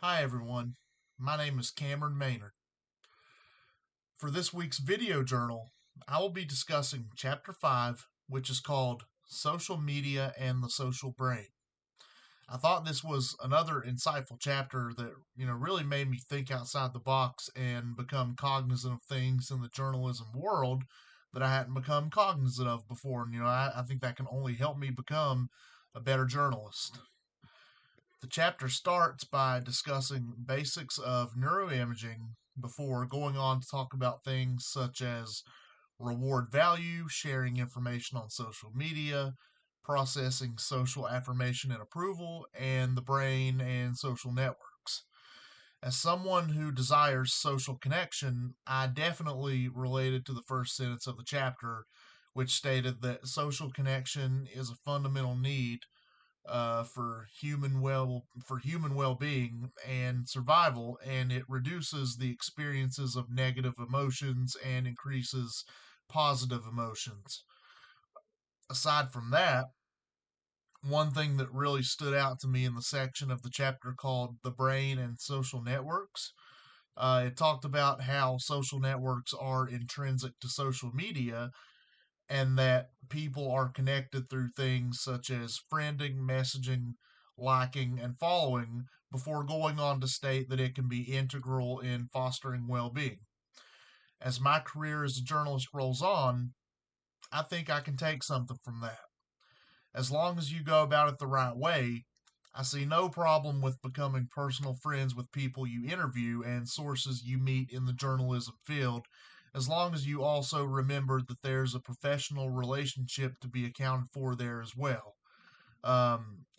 Hi everyone, my name is Cameron Maynard. For this week's video journal, I will be discussing Chapter 5, which is called Social Media and the Social Brain. I thought this was another insightful chapter that, really made me think outside the box and become cognizant of things in the journalism world that I hadn't become cognizant of before. And, I think that can only help me become a better journalist. The chapter starts by discussing basics of neuroimaging before going on to talk about things such as reward value, sharing information on social media, processing social affirmation and approval, and the brain and social networks. As someone who desires social connection, I definitely related to the first sentence of the chapter, which stated that social connection is a fundamental need for human well-being and survival, and it reduces the experiences of negative emotions and increases positive emotions. Aside from that, one thing that really stood out to me in the section of the chapter called "The Brain and Social Networks," it talked about how social networks are intrinsic to social media and that people are connected through things such as friending, messaging, liking, and following before going on to state that it can be integral in fostering well being. As my career as a journalist rolls on, I think I can take something from that. As long as you go about it the right way, I see no problem with becoming personal friends with people you interview and sources you meet in the journalism field, as long as you also remember that there's a professional relationship to be accounted for there as well.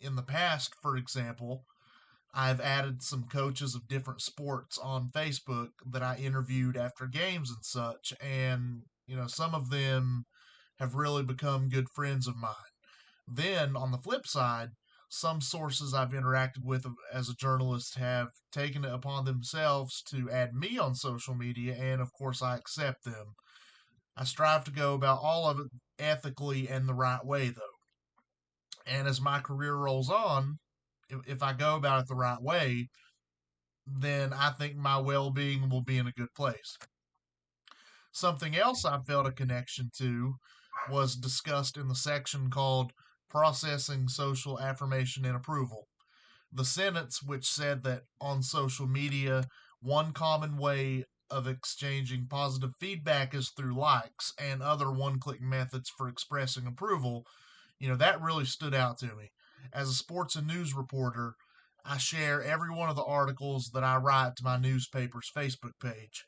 In the past, for example, I've added some coaches of different sports on Facebook that I interviewed after games and such, and some of them have really become good friends of mine. Then, on the flip side, some sources I've interacted with as a journalist have taken it upon themselves to add me on social media, and of course, I accept them. I strive to go about all of it ethically and the right way, though. And as my career rolls on, if I go about it the right way, then I think my well being will be in a good place. Something else I felt a connection to was discussed in the section called Processing Social Affirmation and Approval. The sentence which said that on social media, one common way of exchanging positive feedback is through likes and other one click methods for expressing approval, that really stood out to me. As a sports and news reporter, I share every one of the articles that I write to my newspaper's Facebook page.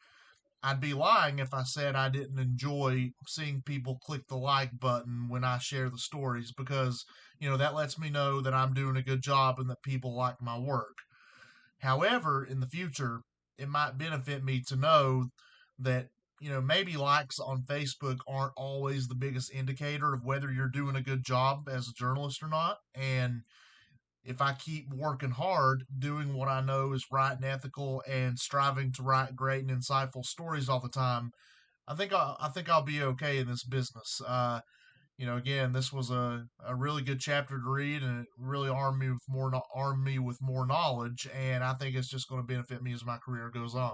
I'd be lying if I said I didn't enjoy seeing people click the like button when I share the stories because, that lets me know that I'm doing a good job and that people like my work. However, in the future, it might benefit me to know that, maybe likes on Facebook aren't always the biggest indicator of whether you're doing a good job as a journalist or not. And if I keep working hard, doing what I know is right and ethical, and striving to write great and insightful stories all the time, I think I'll be okay in this business. Again, this was a really good chapter to read, and it really armed me with more knowledge, and I think it's just going to benefit me as my career goes on.